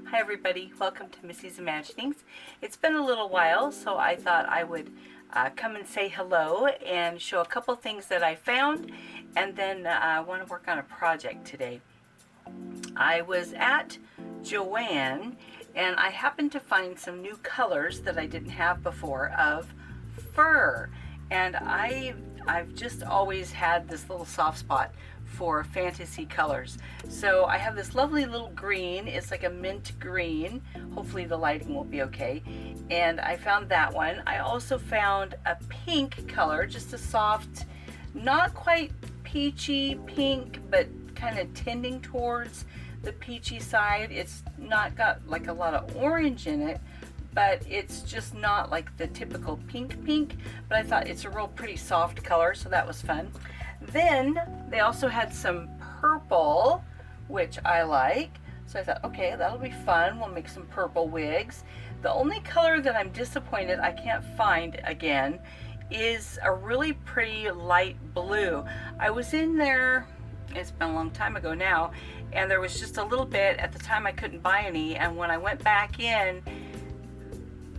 Hi everybody, welcome to Missy's Imaginings. It's been a little while, so I thought I would come and say hello and show a couple things that I found, and then I want to work on a project today. I was at Joann and I happened to find some new colors that I didn't have before of fur, and I've just always had this little soft spot for fantasy colors. So I have this lovely little green. It's like a mint green. Hopefully the lighting will be okay. And I found that one. I also found a pink color, just a soft, not quite peachy pink, but kind of tending towards the peachy side. It's not got like a lot of orange in it, but it's just not like the typical pink, but I thought it's a real pretty soft color, so that was fun. Then they also had some purple, which I like, so I thought, okay, that'll be fun. We'll make some purple wigs. The only color that I'm disappointed I can't find again is a really pretty light blue. I was in there, it's been a long time ago now, and there was just a little bit. At the time I couldn't buy any, and when I went back in,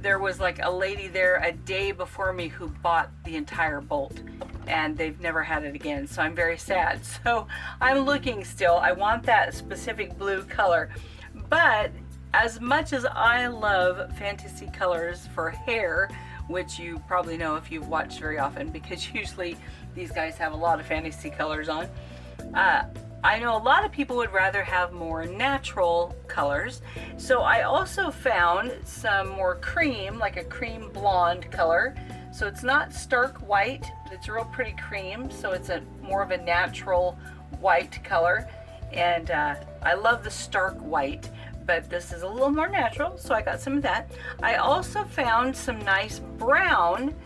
there was like a lady there a day before me who bought the entire bolt, and they've never had it again, so I'm very sad. So I'm looking still. I want that specific blue color, but as much as I love fantasy colors for hair, which you probably know if you've watched very often, because usually these guys have a lot of fantasy colors on, I know a lot of people would rather have more natural colors. So I also found some more cream, like a cream blonde color. So it's not stark white, but it's a real pretty cream. So it's a more of a natural white color. And I love the stark white, but this is a little more natural, so I got some of that. I also found some nice brown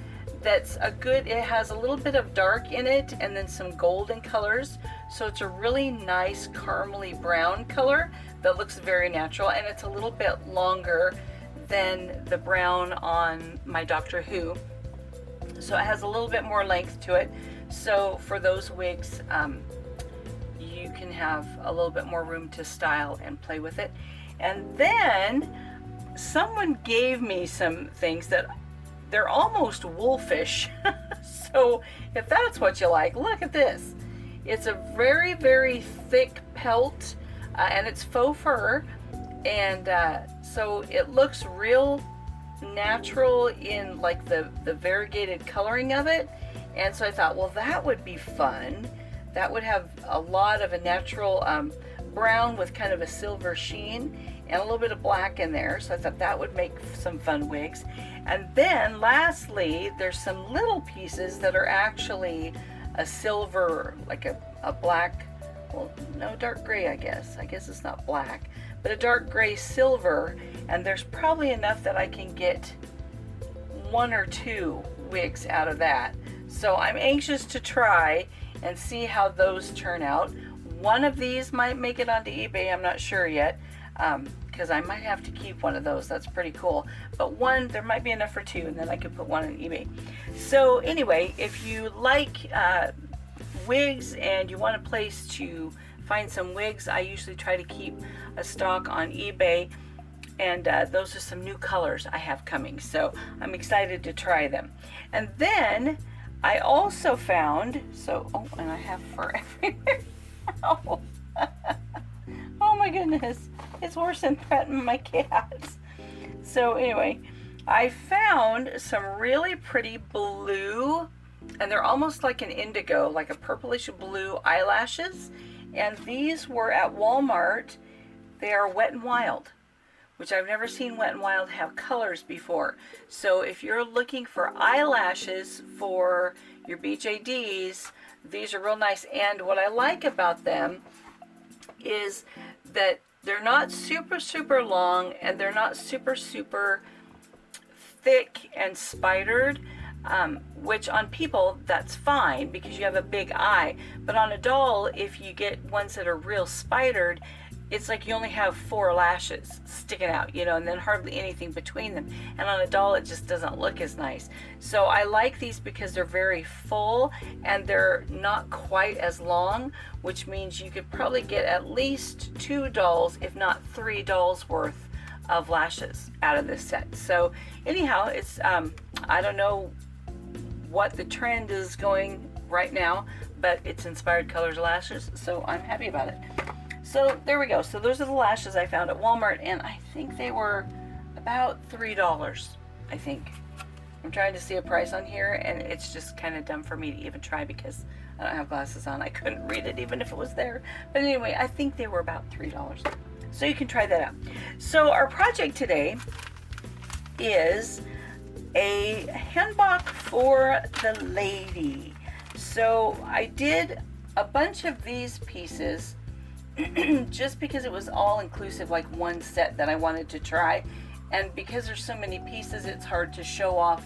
that's a good, it has a little bit of dark in it and then some golden colors. So it's a really nice caramely brown color that looks very natural, and it's a little bit longer than the brown on my Doctor Who. So it has a little bit more length to it. So for those wigs, you can have a little bit more room to style and play with it. And then someone gave me some things that they're almost wolfish. So if that's what you like, look at this. It's a very, very thick pelt, and it's faux fur, and so it looks real natural in like the variegated coloring of it. And so I thought, well, that would be fun. That would have a lot of a natural brown with kind of a silver sheen and a little bit of black in there. So I thought that would make some fun wigs. And then lastly, there's some little pieces that are actually a silver, like a black, well, no, dark gray, I guess it's not black, but a dark gray silver. And there's probably enough that I can get one or two wigs out of that. So I'm anxious to try and see how those turn out. One of these might make it onto eBay, I'm not sure yet, because I might have to keep one of those. That's pretty cool. But one, there might be enough for two, and then I could put one on eBay. So anyway, if you like wigs and you want a place to find some wigs, I usually try to keep a stock on eBay, and those are some new colors I have coming. So I'm excited to try them. And then I also found, and I have fur everywhere. Oh. Oh my goodness, it's worse than petting my cats. So anyway, I found some really pretty blue, and they're almost like an indigo, like a purplish blue eyelashes. And these were at Walmart. They are Wet n Wild, which I've never seen Wet n Wild have colors before. So if you're looking for eyelashes for your BJDs, these are real nice. And what I like about them is that they're not super long, and they're not super thick and spidered, which on people that's fine because you have a big eye, but on a doll, if you get ones that are real spidered, it's like you only have 4 lashes sticking out, you know, and then hardly anything between them. And on a doll, it just doesn't look as nice. So I like these because they're very full and they're not quite as long, which means you could probably get at least 2 dolls, if not 3 dolls worth of lashes out of this set. So anyhow, it's I don't know what the trend is going right now, but it's inspired colors lashes, so I'm happy about it. So there we go. So those are the lashes I found at Walmart, and I think they were about $3, I think. I'm trying to see a price on here, and it's just kind of dumb for me to even try because I don't have glasses on. I couldn't read it even if it was there. But anyway, I think they were about $3. So you can try that out. So our project today is a hanbok for the lady. So I did a bunch of these pieces just because it was all inclusive, like one set that I wanted to try. And because there's so many pieces, it's hard to show off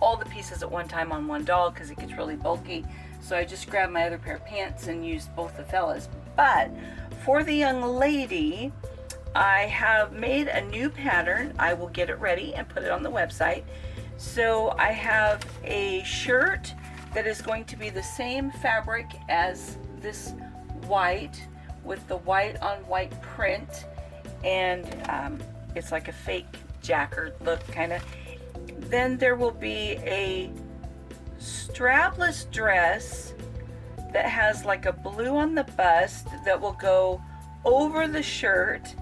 all the pieces at one time on one doll because it gets really bulky. So I just grabbed my other pair of pants and used both the fellas. But for the young lady, I have made a new pattern. I will get it ready and put it on the website. So I have a shirt that is going to be the same fabric as this white, with the white on white print, and it's like a fake jacquard look kind of. Then there will be a strapless dress that has like a blue on the bust that will go over the shirt,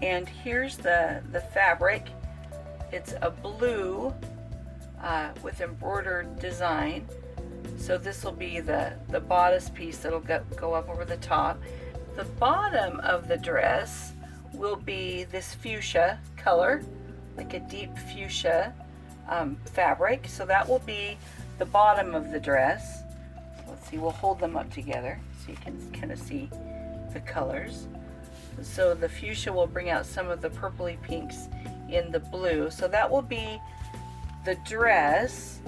and here's the fabric. It's a blue with embroidered design. So this will be the bodice piece that'll go up over the top. The bottom of the dress will be this fuchsia color, like a deep fuchsia fabric. So that will be the bottom of the dress. Let's see, we'll hold them up together so you can kind of see the colors. So the fuchsia will bring out some of the purpley pinks in the blue. So that will be the dress.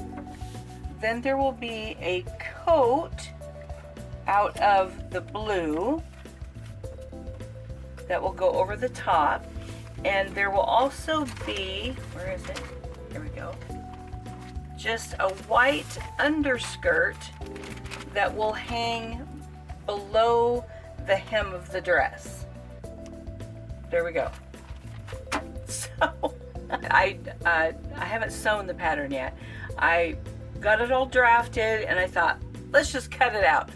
Then there will be a coat out of the blue that will go over the top. And there will also be, where is it? Here we go. Just a white underskirt that will hang below the hem of the dress. There we go. So I haven't sewn the pattern yet. I got it all drafted and I thought, let's just cut it out.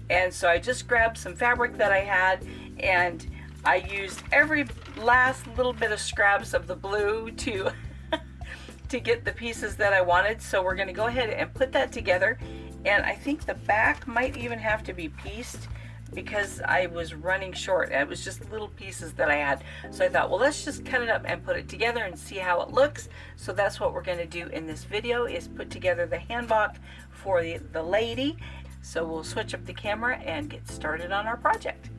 And so I just grabbed some fabric that I had, and I used every last little bit of scraps of the blue to to get the pieces that I wanted. So we're going to go ahead and put that together, and I think the back might even have to be pieced because I was running short. It was just little pieces that I had. So I thought, well, let's just cut it up and put it together and see how it looks. So that's what we're going to do in this video, is put together the hanbok for the lady. So we'll switch up the camera and get started on our project.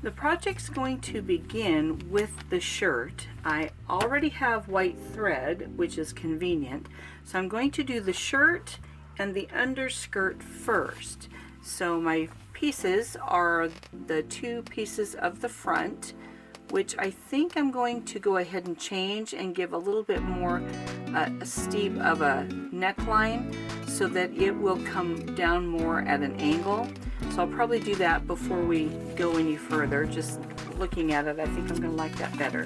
The project's going to begin with the shirt. I already have white thread, which is convenient. So I'm going to do the shirt and the underskirt first. So my pieces are the two pieces of the front, which I think I'm going to go ahead and change and give a little bit more a steep of a neckline so that it will come down more at an angle. So I'll probably do that before we go any further. Just looking at it, I think I'm going to like that better.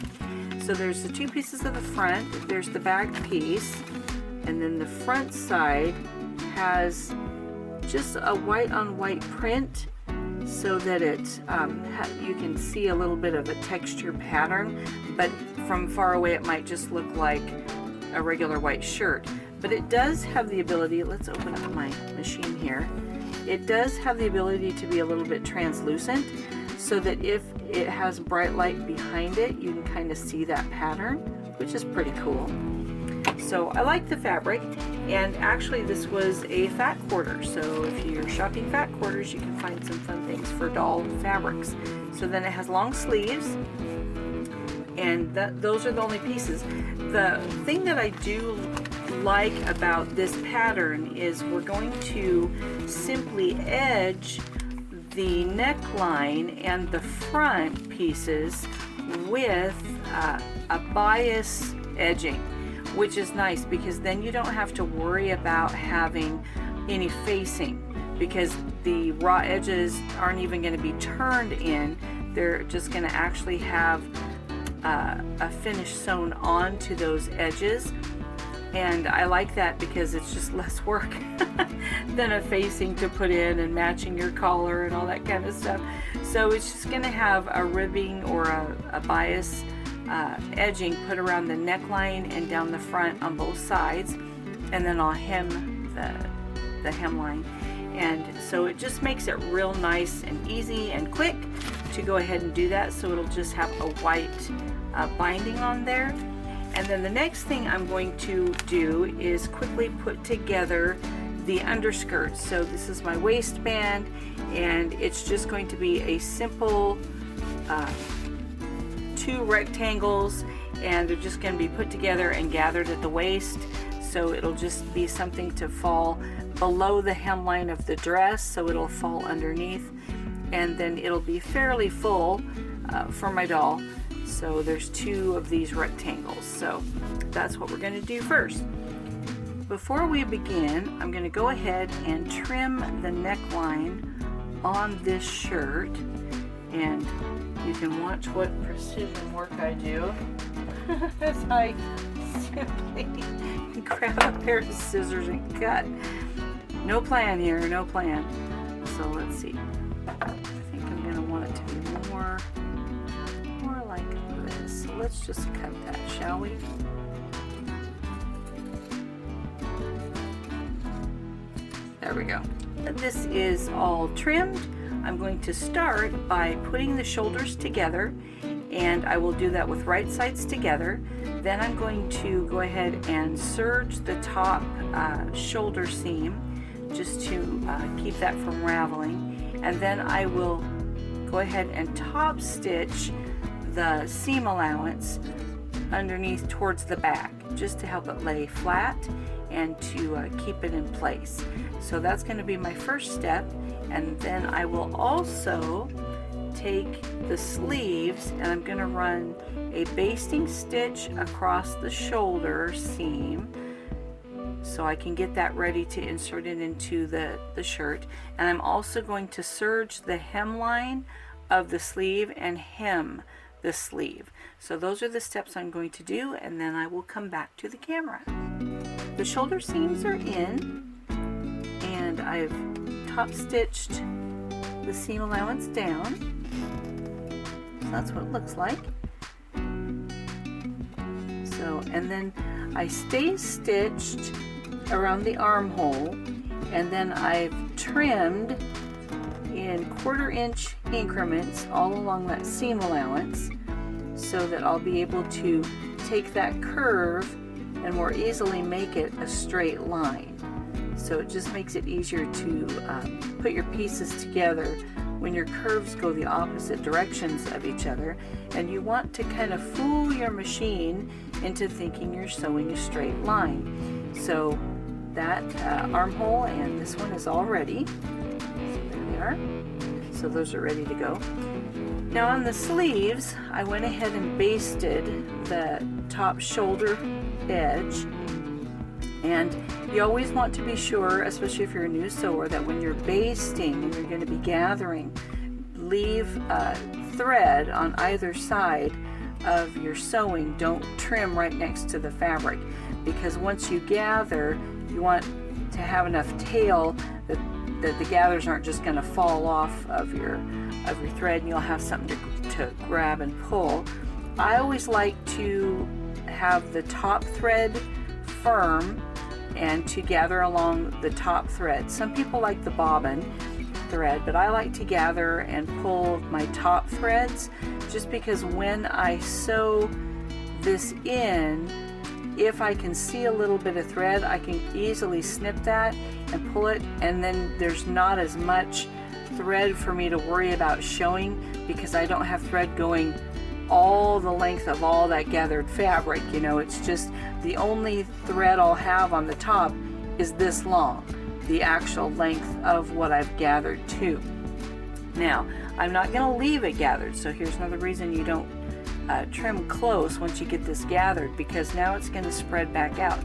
So there's the two pieces of the front, there's the back piece, and then the front side has just a white on white print so that it you can see a little bit of a texture pattern, but from far away it might just look like a regular white shirt. But it does have the ability, let's open up my machine here, it does have the ability to be a little bit translucent so that if it has bright light behind it, you can kind of see that pattern, which is pretty cool. So I like the fabric, and actually this was a fat quarter, so if you're shopping fat quarters you can find some fun things for doll fabrics. So then it has long sleeves, and those are the only pieces. The thing that I do like about this pattern is we're going to simply edge the neckline and the front pieces with a bias edging, which is nice because then you don't have to worry about having any facing, because the raw edges aren't even going to be turned in. They're just going to actually have a finish sewn onto those edges. And I like that because it's just less work than a facing to put in and matching your collar and all that kind of stuff. So it's just going to have a ribbing or a bias edging put around the neckline and down the front on both sides, and then I'll hem the hemline. And so it just makes it real nice and easy and quick to go ahead and do that. So it'll just have a white binding on there. And then the next thing I'm going to do is quickly put together the underskirt. So this is my waistband, and it's just going to be a simple 2 rectangles, and they're just going to be put together and gathered at the waist. So it'll just be something to fall below the hemline of the dress, so it'll fall underneath, and then it'll be fairly full for my doll. So there's 2 of these rectangles, so that's what we're going to do first. Before we begin, I'm going to go ahead and trim the neckline on this shirt, and you can watch what precision work I do as I simply grab a pair of scissors and cut. No plan here, no plan. So let's see. I think I'm going to want it to be more like this. So let's just cut that, shall we? There we go. This is all trimmed. I'm going to start by putting the shoulders together, and I will do that with right sides together. Then I'm going to go ahead and serge the top shoulder seam just to keep that from raveling, and then I will go ahead and top stitch the seam allowance underneath towards the back just to help it lay flat and to keep it in place. So that's going to be my first step, and then I will also take the sleeves and I'm going to run a basting stitch across the shoulder seam so I can get that ready to insert it into the shirt. And I'm also going to serge the hemline of the sleeve and hem the sleeve. So those are the steps I'm going to do, and then I will come back to the camera. The shoulder seams are in, and I've top stitched the seam allowance down. So that's what it looks like. So, and then I stay stitched around the armhole, and then I've trimmed in 1/4 inch increments all along that seam allowance so that I'll be able to take that curve and more easily make it a straight line. So it just makes it easier to put your pieces together when your curves go the opposite directions of each other, and you want to kind of fool your machine into thinking you're sewing a straight line. So that armhole and this one is all ready. So there they are. So those are ready to go. Now on the sleeves, I went ahead and basted the top shoulder edge, and you always want to be sure, especially if you're a new sewer, that when you're basting and you're going to be gathering, leave thread on either side of your sewing. Don't trim right next to the fabric, because once you gather, you want to have enough tail that the gathers aren't just going to fall off of your thread, and you'll have something to grab and pull. I always like to have the top thread firm and to gather along the top thread. Some people like the bobbin thread, but I like to gather and pull my top threads, just because when I sew this in, if I can see a little bit of thread, I can easily snip that and pull it, and then there's not as much thread for me to worry about showing, because I don't have thread going all the length of all that gathered fabric. You know, it's just the only thread I'll have on the top is this long, the actual length of what I've gathered to. Now, I'm not going to leave it gathered, so here's another reason you don't trim close once you get this gathered, because now it's going to spread back out.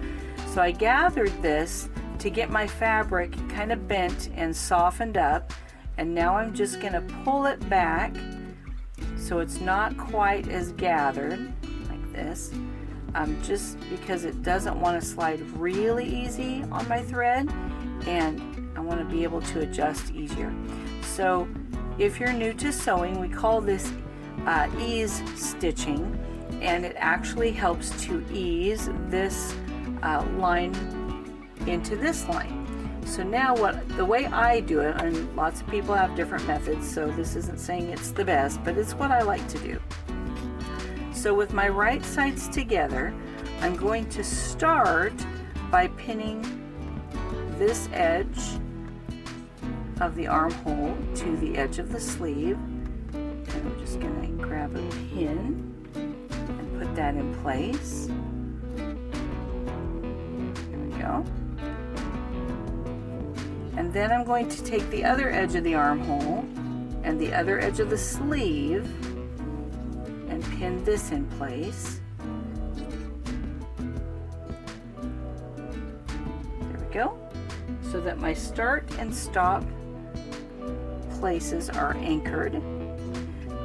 So I gathered this to get my fabric kind of bent and softened up, and now I'm just going to pull it back so so it's not quite as gathered like this, just because it doesn't want to slide really easy on my thread, and I want to be able to adjust easier. So if you're new to sewing, we call this ease stitching, and it actually helps to ease this line into this line. So now the way I do it, and lots of people have different methods, so this isn't saying it's the best, but it's what I like to do. So with my right sides together, I'm going to start by pinning this edge of the armhole to the edge of the sleeve. And I'm just going to grab a pin and put that in place. There we go. And then I'm going to take the other edge of the armhole and the other edge of the sleeve and pin this in place. There we go. So that my start and stop places are anchored.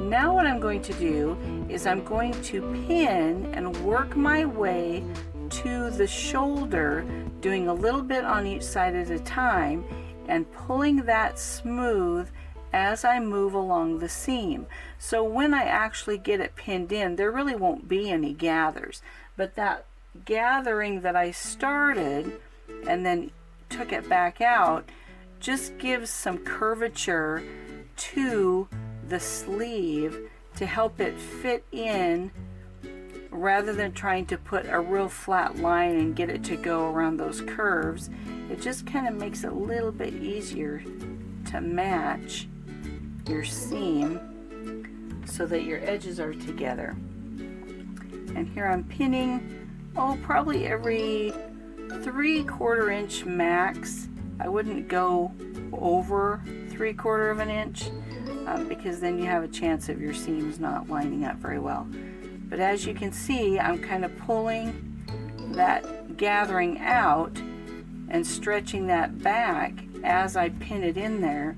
Now what I'm going to do is I'm going to pin and work my way to the shoulder, doing a little bit on each side at a time and pulling that smooth as I move along the seam. So when I actually get it pinned in, there really won't be any gathers, but that gathering that I started and then took it back out just gives some curvature to the sleeve to help it fit in, rather than trying to put a real flat line and get it to go around those curves. It just kind of makes it a little bit easier to match your seam so that your edges are together. And here I'm pinning, probably every 3/4 inch max. I wouldn't go over 3/4 of an inch because then you have a chance of your seams not lining up very well. But as you can see, I'm kind of pulling that gathering out and stretching that back as I pin it in there,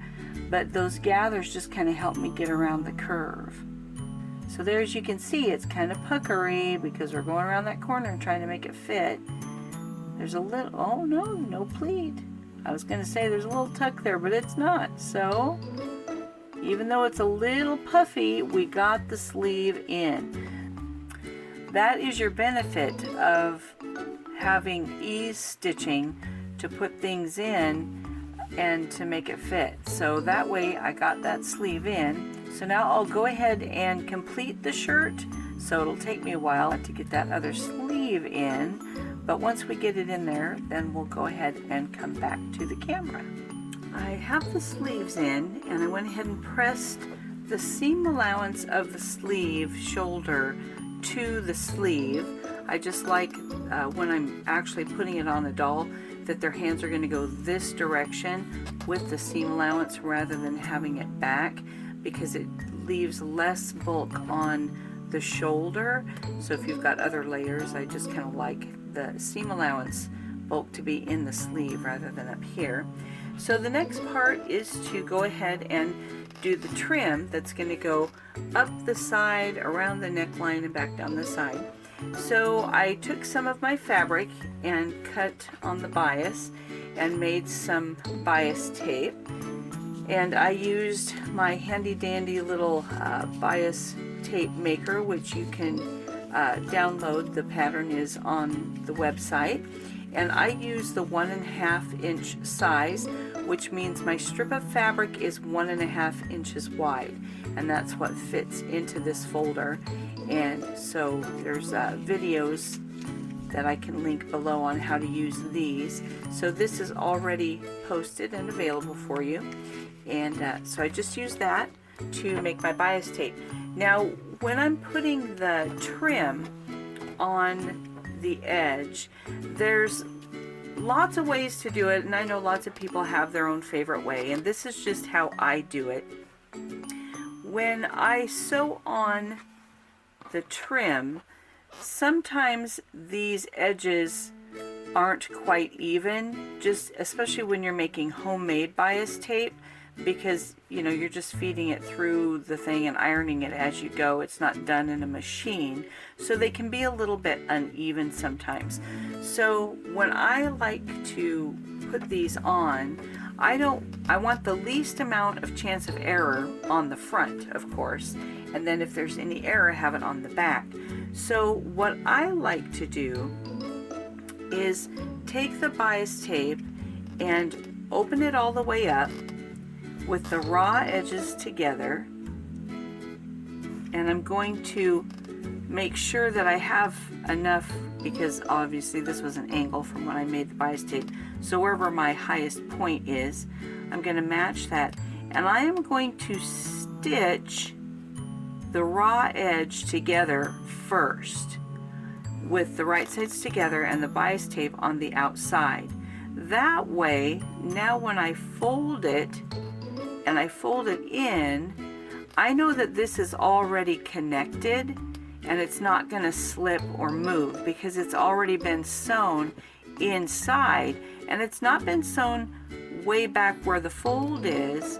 but those gathers just kind of help me get around the curve. So there, as you can see, it's kind of puckery because we're going around that corner and trying to make it fit. There's a little, oh no pleat. I was going to say there's a little tuck there, but it's not. So even though it's a little puffy, we got the sleeve in. That is your benefit of having ease stitching, to put things in and to make it fit. So that way I got that sleeve in. So now I'll go ahead and complete the shirt. So it'll take me a while to get that other sleeve in, but once we get it in there, then we'll go ahead and come back to the camera. I have the sleeves in, and I went ahead and pressed the seam allowance of the sleeve shoulder to the sleeve. I just like when I'm actually putting it on a doll that their hands are going to go this direction with the seam allowance rather than having it back, because it leaves less bulk on the shoulder. So if you've got other layers, I just kind of like the seam allowance bulk to be in the sleeve rather than up here. So the next part is to go ahead and do the trim that's going to go up the side, around the neckline, and back down the side. So I took some of my fabric and cut on the bias and made some bias tape, and I used my handy dandy little bias tape maker, which you can download. The pattern is on the website, and I use the 1.5 inch size, which means my strip of fabric is 1.5 inches wide, and that's what fits into this folder. And so there's videos that I can link below on how to use these. So this is already posted and available for you, and so I just use that to make my bias tape. Now when I'm putting the trim on the edge, there's lots of ways to do it, and I know lots of people have their own favorite way, and this is just how I do it. When I sew on the trim, sometimes these edges aren't quite even, just especially when you're making homemade bias tape. because you know you're just feeding it through the thing and ironing it as you go. It's not done in a machine, so they can be a little bit uneven sometimes. So when I like to put these on, I want the least amount of chance of error on the front, of course, and then if there's any error, have it on the back. So what I like to do is take the bias tape and open it all the way up with the raw edges together, and I'm going to make sure that I have enough, because obviously this was an angle from when I made the bias tape, so wherever my highest point is, I'm going to match that, and I am going to stitch the raw edge together first with the right sides together and the bias tape on the outside. That way, now when I fold it and I fold it in, I know that this is already connected and it's not going to slip or move because it's already been sewn inside, and it's not been sewn way back where the fold is.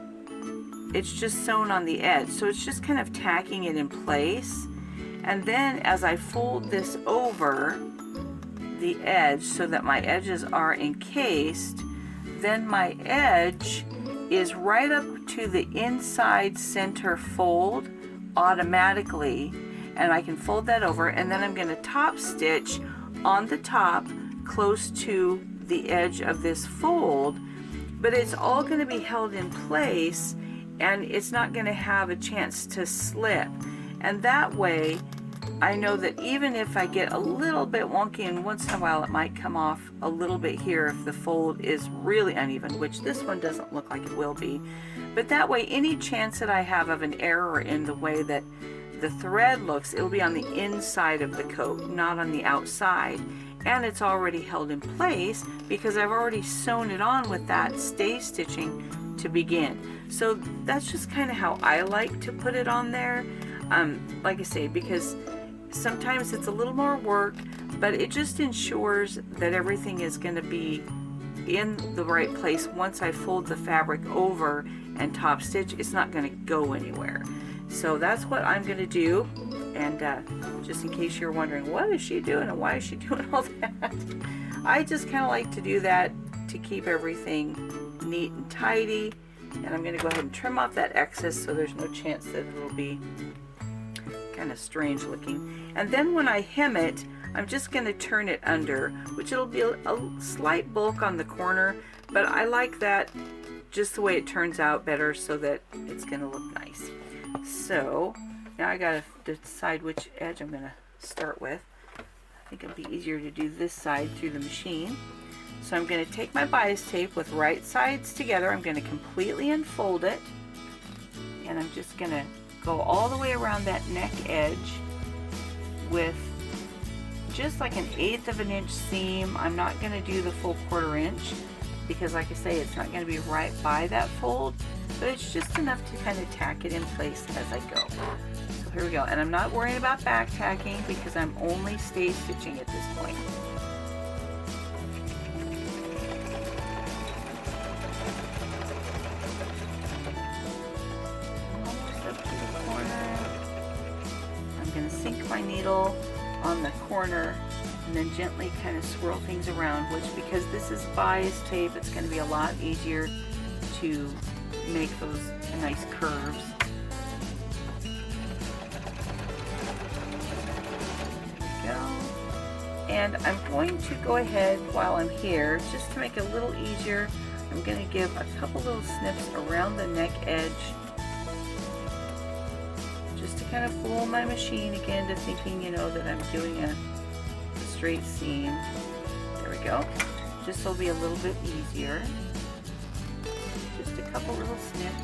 It's just sewn on the edge, so it's just kind of tacking it in place. And then as I fold this over the edge so that my edges are encased, then my edge is right up to the inside center fold automatically, and I can fold that over, and then I'm going to top stitch on the top close to the edge of this fold, but it's all going to be held in place and it's not going to have a chance to slip. And that way I know that even if I get a little bit wonky, and once in a while it might come off a little bit here if the fold is really uneven, which this one doesn't look like it will be, but that way any chance that I have of an error in the way that the thread looks, it'll be on the inside of the coat, not on the outside, and it's already held in place because I've already sewn it on with that stay stitching to begin. So that's just kind of how I like to put it on there. Like I say, because sometimes it's a little more work, but it just ensures that everything is going to be in the right place. Once I fold the fabric over and top stitch, it's not going to go anywhere. So that's what I'm going to do. And just in case you're wondering, what is she doing and why is she doing all that? I just kind of like to do that to keep everything neat and tidy. And I'm going to go ahead and trim off that excess so there's no chance that it'll be kind of strange looking. And then when I hem it, I'm just going to turn it under, which it'll be a slight bulk on the corner, but I like that just the way it turns out better so that it's going to look nice. So now I got to decide which edge I'm going to start with. I think it'll be easier to do this side through the machine. So I'm going to take my bias tape with right sides together. I'm going to completely unfold it, and I'm just going to go all the way around that neck edge with just like 1/8 of an inch seam. I'm not going to do the full 1/4 inch because, like I say, it's not going to be right by that fold, but it's just enough to kind of tack it in place as I go. So here we go, and I'm not worrying about back tacking because I'm only stay stitching at this point. Almost up to the corner. I'm going to sink my needle on the corner and then gently kind of swirl things around, which, because this is bias tape, it's going to be a lot easier to make those nice curves. There we go. And I'm going to go ahead while I'm here, just to make it a little easier, I'm going to give a couple little snips around the neck edge, just to kind of fool my machine again to thinking, you know, that I'm doing a straight seam. There we go. Just so it'll be a little bit easier. Just a couple little snips.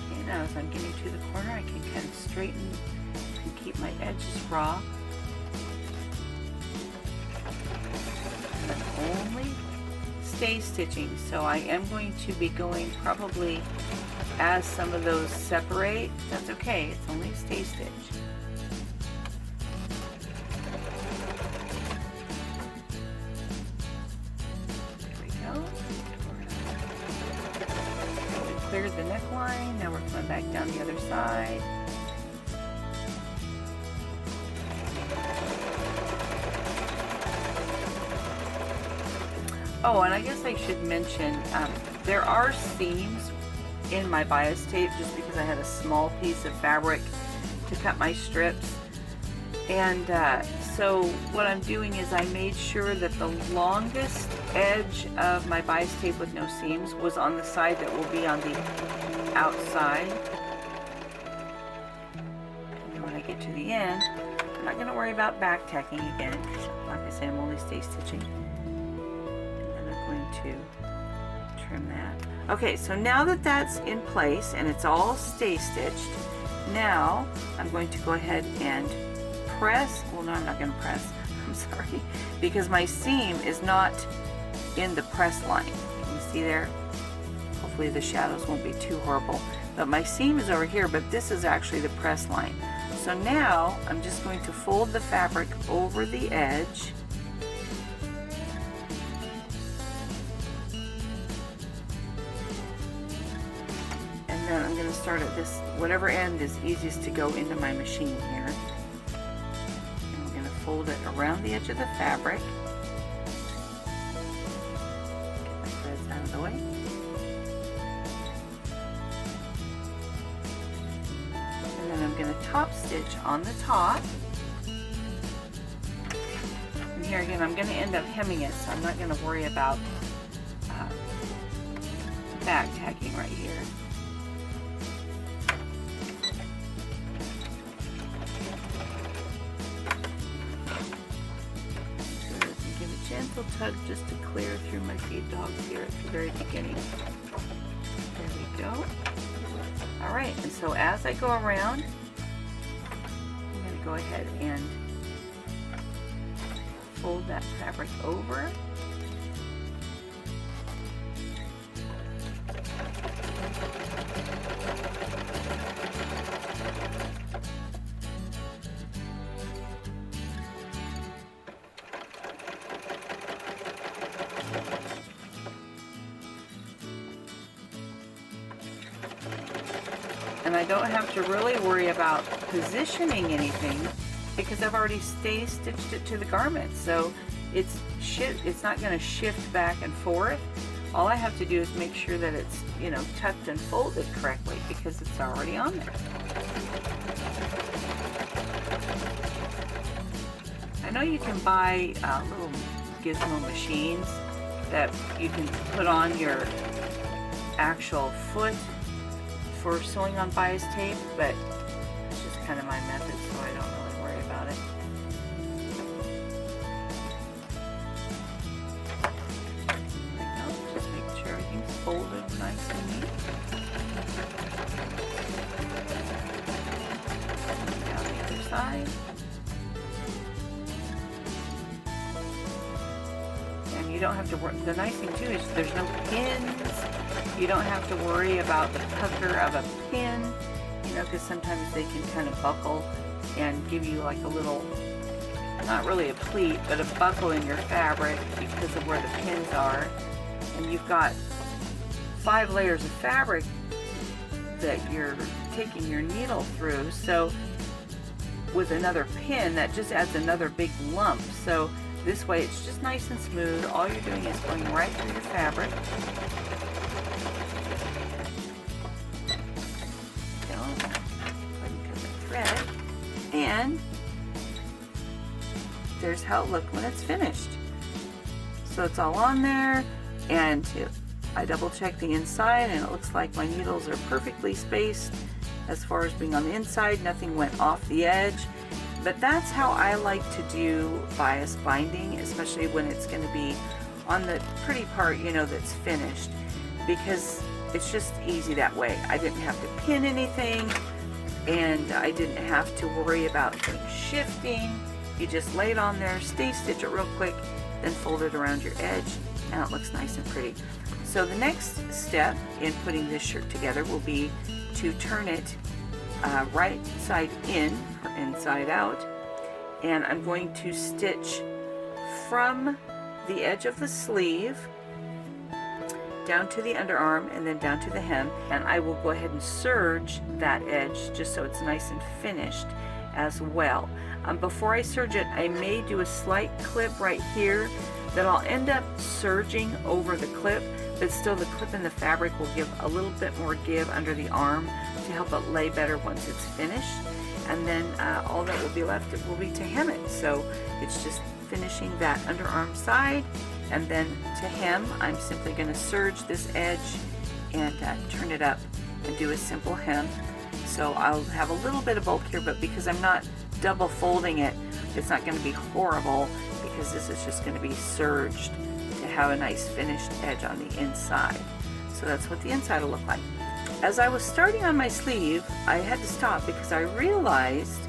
Okay, now as I'm getting to the corner, I can kind of straighten and keep my edges raw. I'm only stay stitching, so I am going to be going probably as some of those separate. That's okay, it's only a stay stitch. neckline. Now we're coming back down the other side. Oh, and I guess I should mention, there are seams in my bias tape just because I had a small piece of fabric to cut my strips. And so what I'm doing is I made sure that the longest edge of my bias tape with no seams was on the side that will be on the outside. And then when I get to the end, I'm not going to worry about back tacking again. Like I said, I'm only stay stitching. And then I'm going to trim that. Okay, so now that that's in place and it's all stay stitched, now I'm going to go ahead and press. Well, no, I'm not going to press. I'm sorry, because my seam is not in the press line. Can you see there? Hopefully the shadows won't be too horrible. But my seam is over here, but this is actually the press line. So now I'm just going to fold the fabric over the edge. And then I'm going to start at this, whatever end is easiest to go into my machine here. And I'm going to fold it around the edge of the fabric. Get my threads out of the way. And then I'm going to top stitch on the top. And here again, I'm going to end up hemming it, so I'm not going to worry about back tacking right here. Gentle tug just to clear through my feed dogs here at the very beginning. There we go. Alright, and so as I go around, I'm going to go ahead and fold that fabric over. And I don't have to really worry about positioning anything because I've already stay stitched it to the garment. So it's not going to shift back and forth. All I have to do is make sure that it's, you know, tucked and folded correctly because it's already on there. I know you can buy little gizmo machines that you can put on your actual foot for sewing on bias tape, but it's just kind of my method, so I don't really worry about it. There we go. Just make sure everything's folded nice and neat. And down the other side. And you don't have to worry. The nice thing too is there's no pins. You don't have to worry about the pucker of a pin, you know, because sometimes they can kind of buckle and give you like a little, not really a pleat, but a buckle in your fabric because of where the pins are. And you've got 5 layers of fabric that you're taking your needle through. So with another pin, that just adds another big lump. So this way it's just nice and smooth. All you're doing is going right through your fabric. And there's how it looked when it's finished. So it's all on there, and I double checked the inside and it looks like my needles are perfectly spaced as far as being on the inside. Nothing went off the edge. But that's how I like to do bias binding, especially when it's going to be on the pretty part, you know, that's finished, because it's just easy that way. I didn't have to pin anything, and I didn't have to worry about things shifting. You just lay it on there, stay stitch it real quick, then fold it around your edge. Now it looks nice and pretty. So the next step in putting this shirt together will be to turn it right side in or inside out, and I'm going to stitch from the edge of the sleeve down to the underarm and then down to the hem, and I will go ahead and serge that edge just so it's nice and finished as well. Before I serge it, I may do a slight clip right here that I'll end up serging over the clip, but still the clip in the fabric will give a little bit more give under the arm to help it lay better once it's finished. And then all that will be left will be to hem it. So it's just finishing that underarm side, and then to hem, I'm simply going to serge this edge and turn it up and do a simple hem. So I'll have a little bit of bulk here, but because I'm not double folding it, it's not going to be horrible, because this is just going to be serged to have a nice finished edge on the inside. So that's what the inside will look like. As I was starting on my sleeve, I had to stop because I realized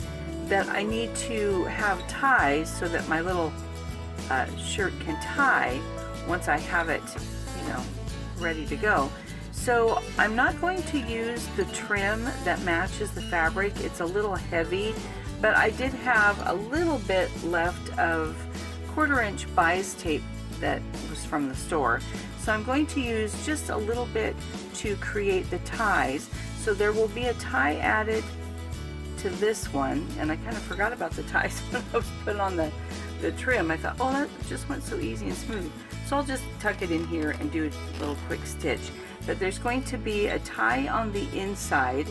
that I need to have ties so that my little shirt can tie once I have it, you know, ready to go. So I'm not going to use the trim that matches the fabric. It's a little heavy, but I did have a little bit left of 1/4 inch bias tape that was from the store. So I'm going to use just a little bit to create the ties. So there will be a tie added to this one, and I kind of forgot about the ties when I was putting on the trim. I thought, oh, that just went so easy and smooth. So I'll just tuck it in here and do a little quick stitch. But there's going to be a tie on the inside,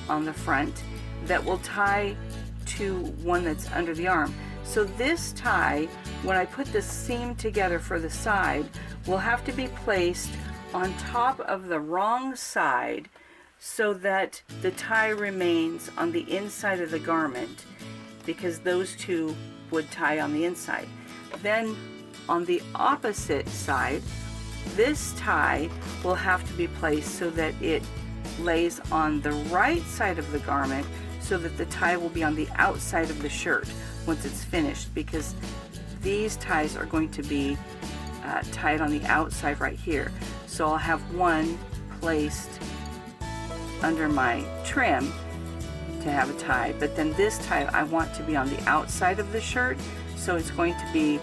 on the front, that will tie to one that's under the arm. So this tie, when I put the seam together for the side, will have to be placed on top of the wrong side so that the tie remains on the inside of the garment, because those two would tie on the inside. Then on the opposite side, this tie will have to be placed so that it lays on the right side of the garment, so that the tie will be on the outside of the shirt once it's finished, because these ties are going to be tied on the outside right here. So I'll have one placed under my trim to have a tie, but then this tie I want to be on the outside of the shirt, so it's going to be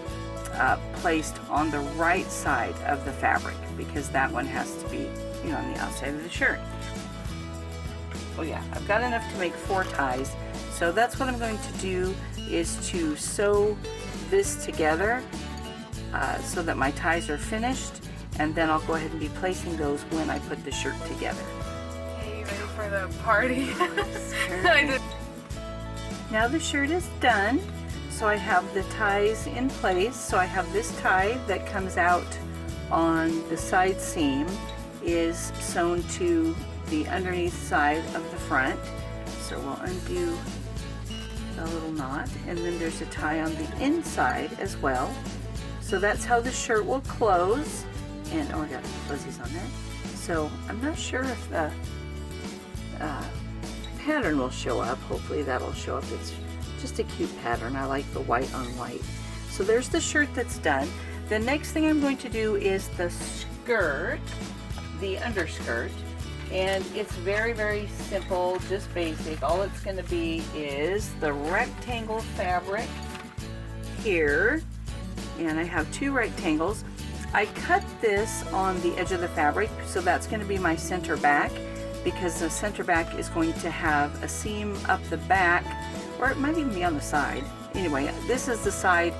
placed on the right side of the fabric, because that one has to be, you know, on the outside of the shirt. Oh yeah, I've got enough to make 4 ties, so that's what I'm going to do, is to sew this together so that my ties are finished, and then I'll go ahead and be placing those when I put the shirt together. Okay, you ready for the party? Now the shirt is done, so I have the ties in place. So I have this tie that comes out on the side seam, is sewn to the underneath side of the front. So we'll undo the little knot, and then there's a tie on the inside as well. So that's how the shirt will close. And oh, I got fuzzies on there. So I'm not sure if the pattern will show up. Hopefully that'll show up. It's just a cute pattern. I like the white on white. So there's the shirt that's done. The next thing I'm going to do is the skirt, the underskirt. And it's very, very simple, just basic. All it's going to be is the rectangle fabric here. And I have 2 rectangles. I cut this on the edge of the fabric, so that's going to be my center back, because the center back is going to have a seam up the back, or it might even be on the side. Anyway, this is the side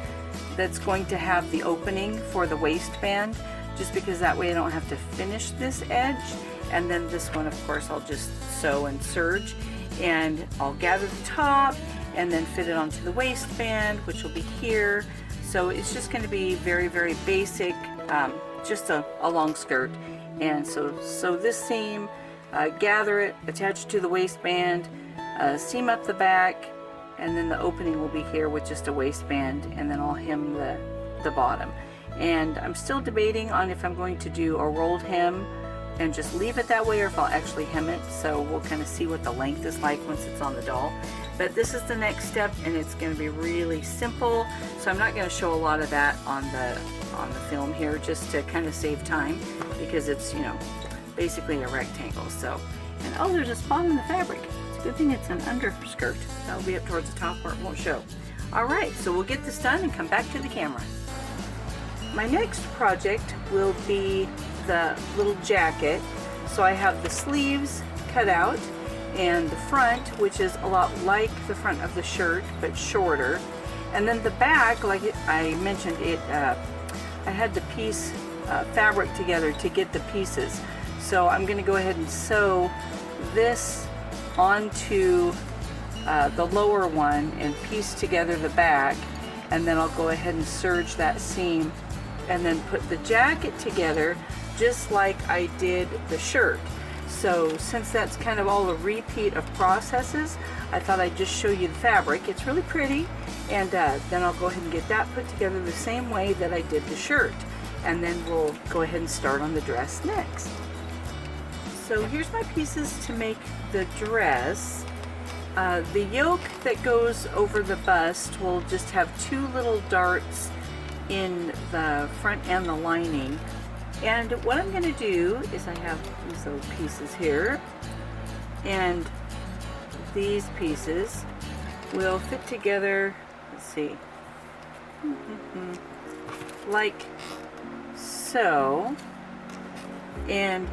that's going to have the opening for the waistband, just because that way I don't have to finish this edge. And then this one, of course, I'll just sew and serge, and I'll gather the top and then fit it onto the waistband, which will be here. So it's just going to be very, very basic, just a long skirt. And so this seam, gather it, attach it to the waistband, seam up the back, and then the opening will be here with just a waistband, and then I'll hem the bottom. And I'm still debating on if I'm going to do a rolled hem and just leave it that way, or if I'll actually hem it. So we'll kind of see what the length is like once it's on the doll. But this is the next step, and it's going to be really simple. So I'm not going to show a lot of that on the film here, just to kind of save time, because it's, you know, basically a rectangle. So, and oh, there's a spot in the fabric. It's a good thing it's an underskirt. That'll be up towards the top where it won't show. All right, so we'll get this done and come back to the camera. my next project will be the little jacket. So I have the sleeves cut out and the front, which is a lot like the front of the shirt but shorter, and then the back, like I mentioned, I had to piece fabric together to get the pieces. So I'm going to go ahead and sew this onto the lower one and piece together the back, and then I'll go ahead and serge that seam and then put the jacket together just like I did the shirt. So since that's kind of all a repeat of processes, I thought I'd just show you the fabric. It's really pretty, and then I'll go ahead and get that put together the same way that I did the shirt, and then we'll go ahead and start on the dress next. So here's my pieces to make the dress. The yoke that goes over the bust will just have two little darts in the front and the lining. And what I'm going to do is I have these little pieces here, and these pieces will fit together, let's see, like so, and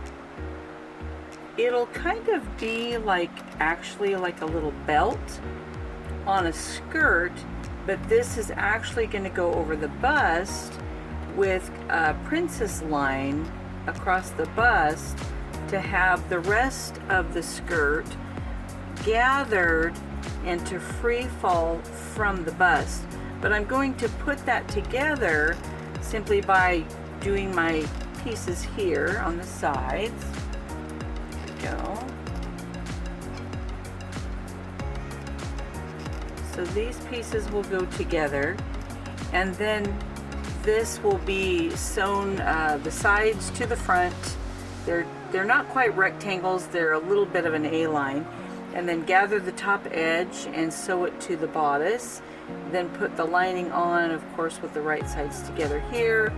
it'll kind of be like, actually like a little belt on a skirt, but this is actually going to go over the bust with a princess line across the bust to have the rest of the skirt gathered and to free fall from the bust. But I'm going to put that together simply by doing my pieces here on the sides. There we go. So these pieces will go together, and then this will be sewn the sides to the front. They're not quite rectangles, they're a little bit of an A-line, and then gather the top edge and sew it to the bodice. Then put the lining on, of course, with the right sides together here,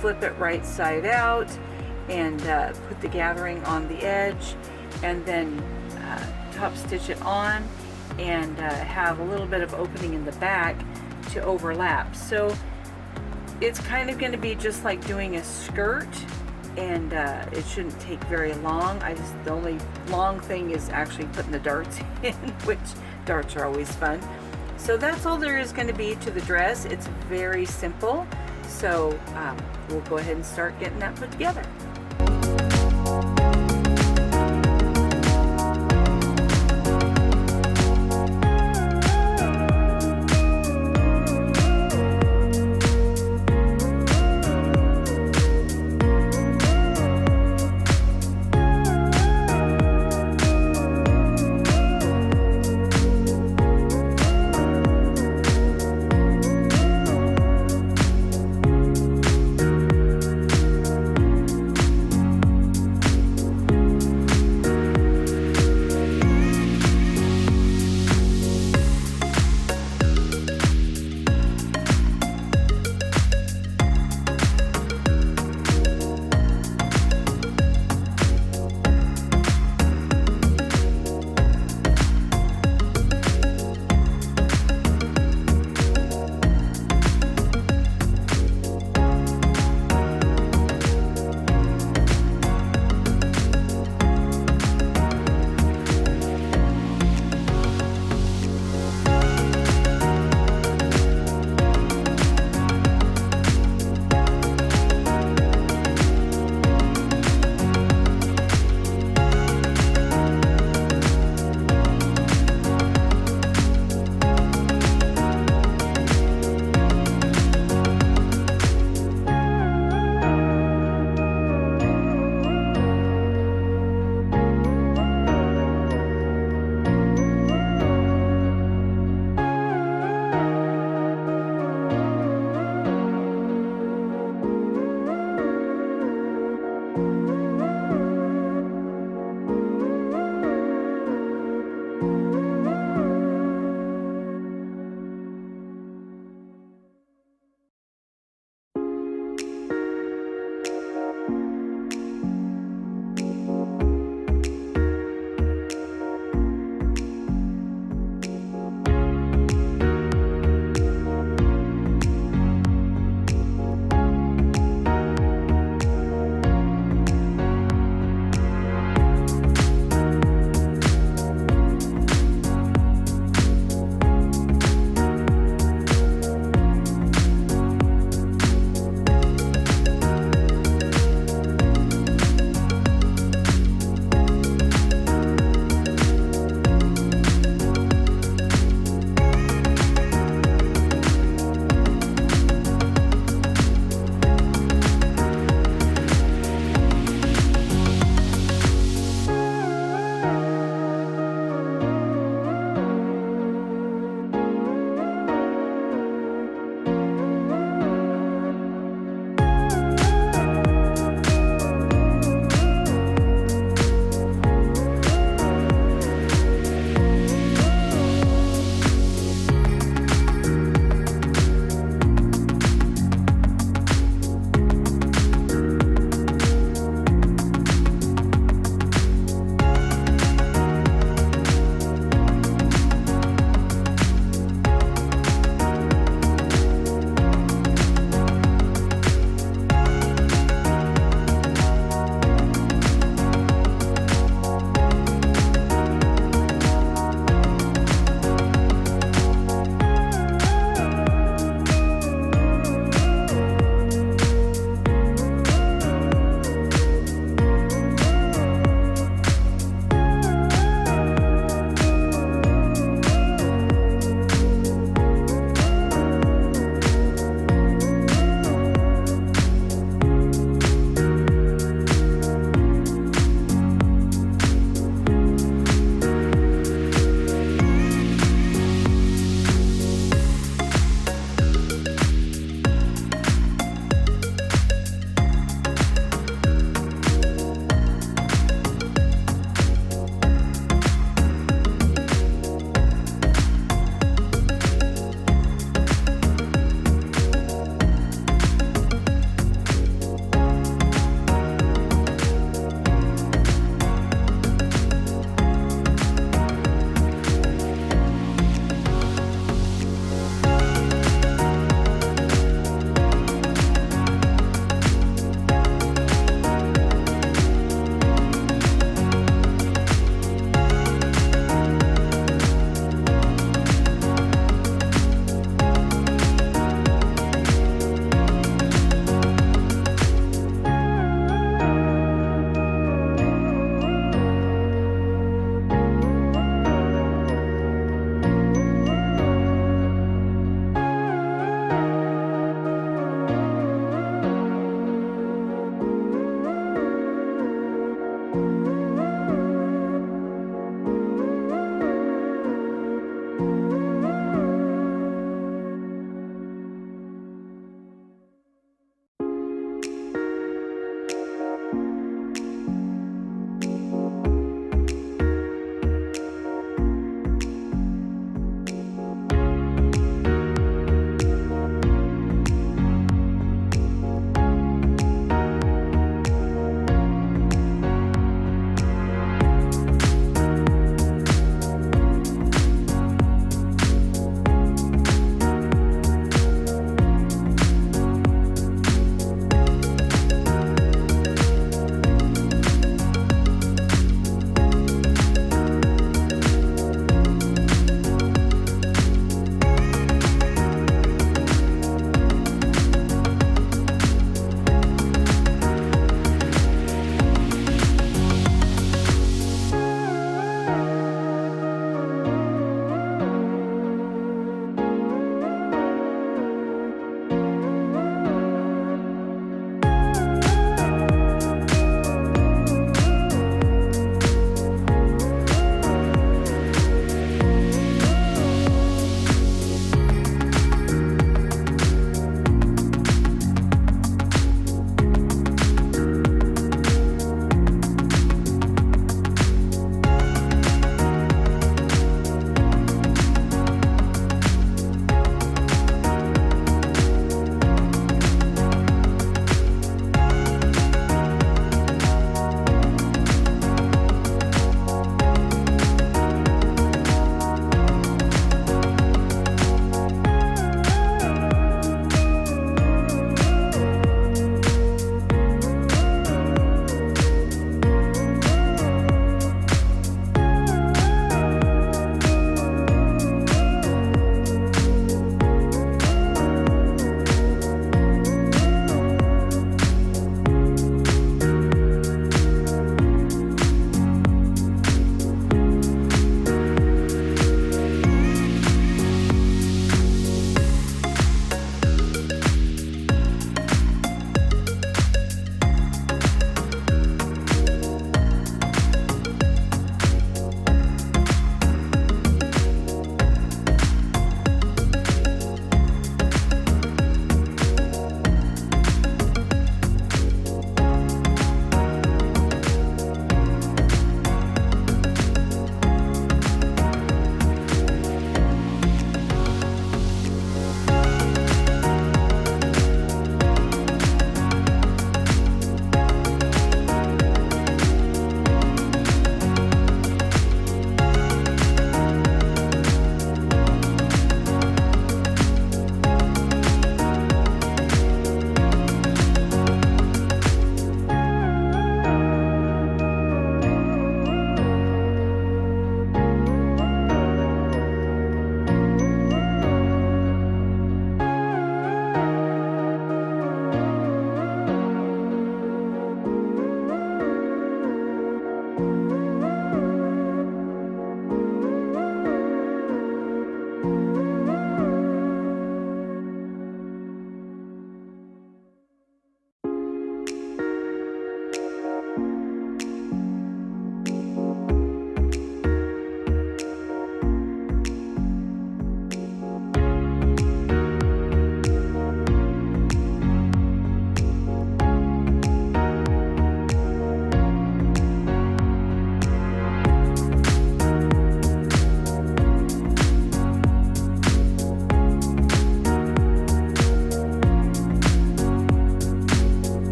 flip it right side out, and put the gathering on the edge, and then top stitch it on, and have a little bit of opening in the back to overlap. So it's kind of going to be just like doing a skirt, and it shouldn't take very long. The only long thing is actually putting the darts in, which darts are always fun. So that's all there is going to be to the dress. It's very simple. So we'll go ahead and start getting that put together.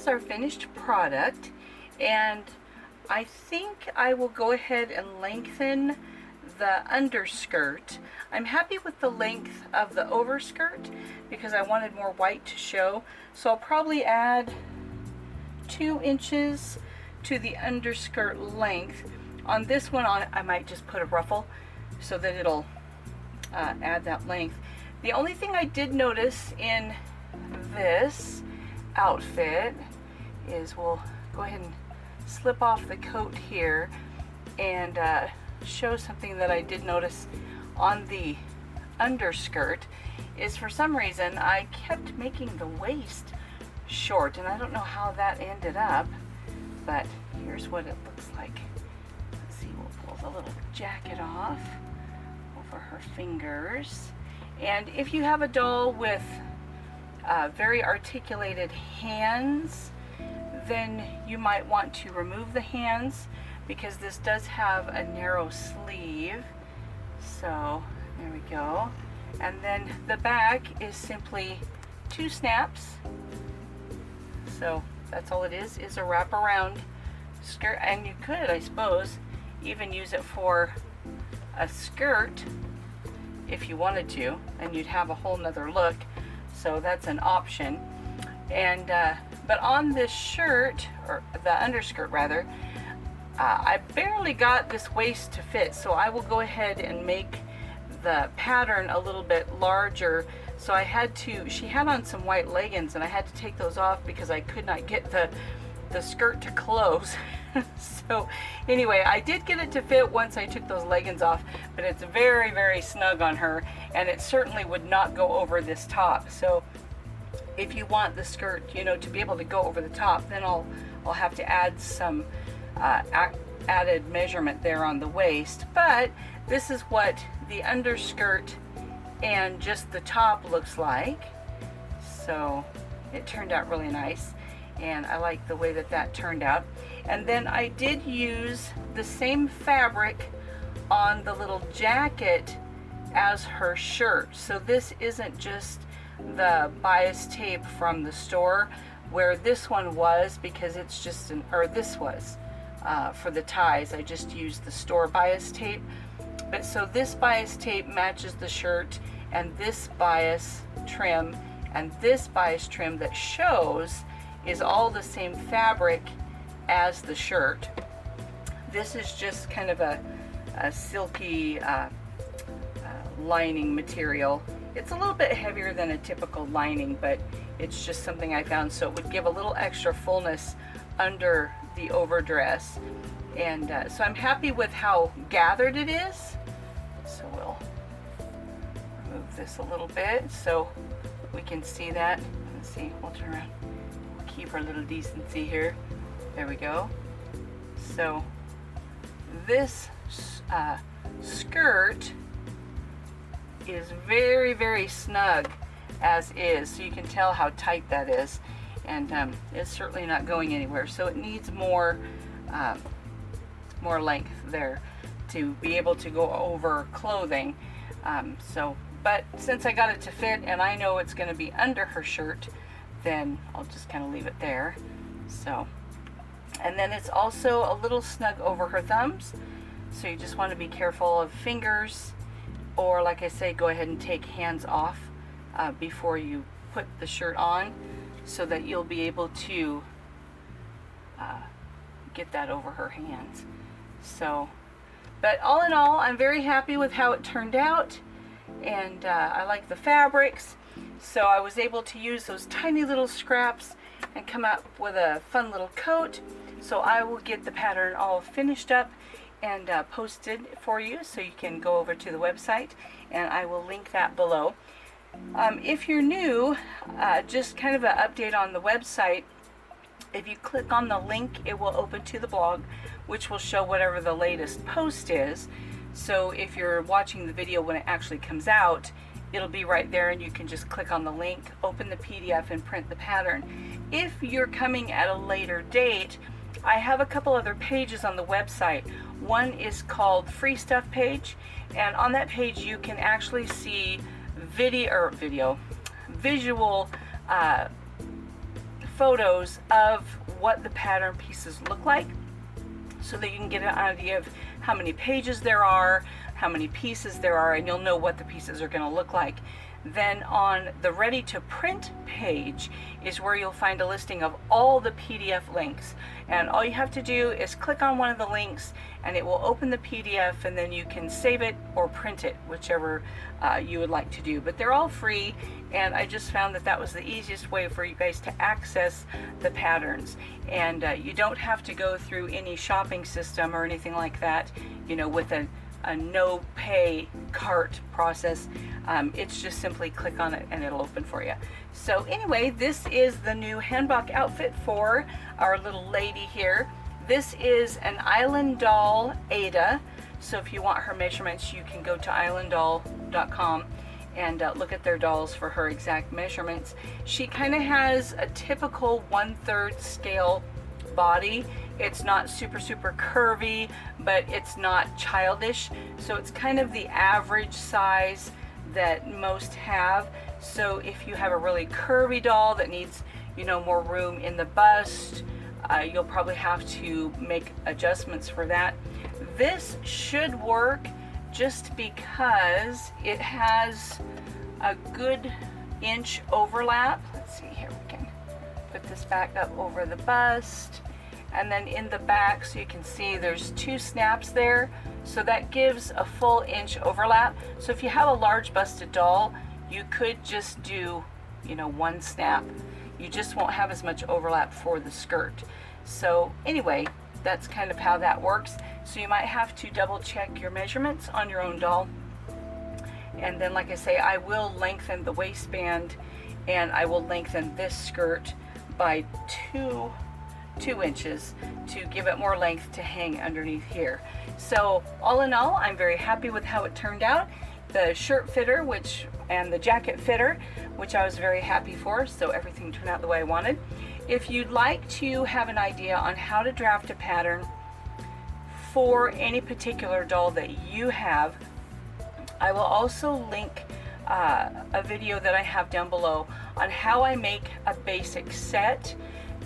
our finished product, and I think I will go ahead and lengthen the underskirt. I'm happy with the length of the overskirt because I wanted more white to show, so I'll probably add 2 inches to the underskirt length. On this one, I might just put a ruffle so that it'll add that length. The only thing I did notice in this outfit is we'll go ahead and slip off the coat here and show something that I did notice on the underskirt is for some reason I kept making the waist short, and I don't know how that ended up, but here's what it looks like. Let's see, we'll pull the little jacket off over her fingers. And if you have a doll with very articulated hands, then you might want to remove the hands because this does have a narrow sleeve. So there we go. And then the back is simply 2 snaps. So that's all it is a wraparound skirt. And you could, I suppose, even use it for a skirt if you wanted to, and you'd have a whole nother look. So that's an option. And but on this shirt, or the underskirt rather, I barely got this waist to fit, so I will go ahead and make the pattern a little bit larger. So I had to, she had on some white leggings and I had to take those off because I could not get the skirt to close. So anyway, I did get it to fit once I took those leggings off, but it's very, very snug on her, and it certainly would not go over this top. So if you want the skirt, you know, to be able to go over the top, then I'll have to add some added measurement there on the waist. But this is what the underskirt and just the top looks like. So it turned out really nice, and I like the way that turned out. And then I did use the same fabric on the little jacket as her shirt. So this isn't just the bias tape from the store, where this one was, because it's just this was for the ties. I just used the store bias tape. But so this bias tape matches the shirt, and this bias trim and this bias trim that shows is all the same fabric as the shirt. This is just kind of a silky lining material. It's a little bit heavier than a typical lining, but it's just something I found so it would give a little extra fullness under the overdress. And so I'm happy with how gathered it is. So we'll remove this a little bit so we can see that. Let's see, we'll turn around. We'll keep our little decency here. There we go. So this skirt is very, very snug as is, so you can tell how tight that is, and it's certainly not going anywhere. So it needs more length there to be able to go over clothing. But since I got it to fit and I know it's going to be under her shirt, then I'll just kind of leave it there. So, and then it's also a little snug over her thumbs, so you just want to be careful of fingers, or like I say, go ahead and take hands off before you put the shirt on, so that you'll be able to get that over her hands. So, but all in all, I'm very happy with how it turned out, and I like the fabrics. So I was able to use those tiny little scraps and come up with a fun little coat. So I will get the pattern all finished up and posted for you, so you can go over to the website, and I will link that below. If you're new, just kind of an update on the website. If you click on the link, it will open to the blog, which will show whatever the latest post is. So if you're watching the video when it actually comes out, it'll be right there, and you can just click on the link, open the PDF, and print the pattern. If you're coming at a later date, I have a couple other pages on the website. One is called Free Stuff page, and on that page you can actually see visual photos of what the pattern pieces look like, so that you can get an idea of how many pages there are, how many pieces there are, and you'll know what the pieces are going to look like. Then on the ready to print page is where you'll find a listing of all the PDF links, and all you have to do is click on one of the links and it will open the PDF, and then you can save it or print it, whichever you would like to do. But they're all free, and I just found that that was the easiest way for you guys to access the patterns, and you don't have to go through any shopping system or anything like that, you know, with a no pay cart process. It's just simply click on it and it'll open for you. So anyway, this is the new Hanbok outfit for our little lady here. This is an Island Doll Ada, so if you want her measurements, you can go to islanddoll.com and look at their dolls for her exact measurements. She kind of has a typical 1/3 scale body. It's not super curvy, but it's not childish, so it's kind of the average size that most have. So if you have a really curvy doll that needs, you know, more room in the bust, you'll probably have to make adjustments for that. This should work just because it has a good inch overlap. Let's see here, we can put this back up over the bust, and then in the back, so you can see there's 2 snaps there, so that gives a full inch overlap. So if you have a large busted doll, you could just do, you know, 1 snap. You just won't have as much overlap for the skirt. So anyway, that's kind of how that works. So you might have to double check your measurements on your own doll. And then, like I say, I will lengthen the waistband, and I will lengthen this skirt by 2 inches to give it more length to hang underneath here. So all in all, I'm very happy with how it turned out. The shirt fitter, and the jacket fitter, which I was very happy for, so everything turned out the way I wanted. If you'd like to have an idea on how to draft a pattern for any particular doll that you have, I will also link a video that I have down below on how I make a basic set.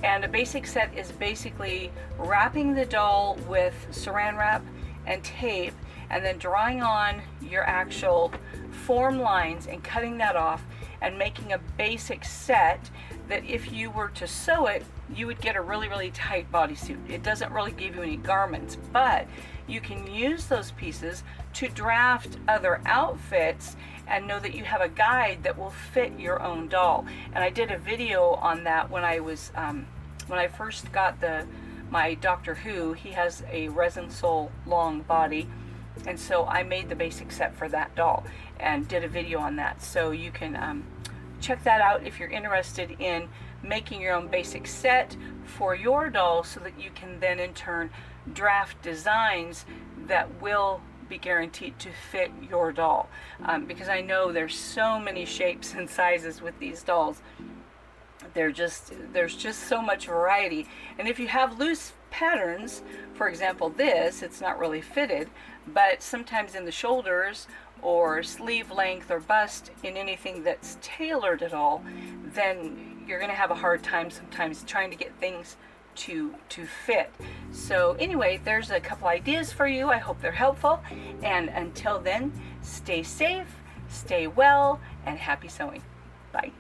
And a basic set is basically wrapping the doll with saran wrap and tape, and then drawing on your actual form lines and cutting that off and making a basic set that if you were to sew it, you would get a really tight bodysuit. It doesn't really give you any garments, but you can use those pieces to draft other outfits and know that you have a guide that will fit your own doll. And I did a video on that when I was when I first got my Doctor Who. He has a resin sole long body, and so I made the basic set for that doll and did a video on that. So you can check that out if you're interested in making your own basic set for your doll, so that you can then in turn draft designs that will be guaranteed to fit your doll, because I know there's so many shapes and sizes with these dolls. There's just so much variety, and if you have loose patterns, for example this, it's not really fitted, but sometimes in the shoulders or sleeve length or bust, in anything that's tailored at all, then you're going to have a hard time sometimes trying to get things to fit. So anyway, there's a couple ideas for you. I hope they're helpful, and until then, stay safe, stay well, and happy sewing. Bye.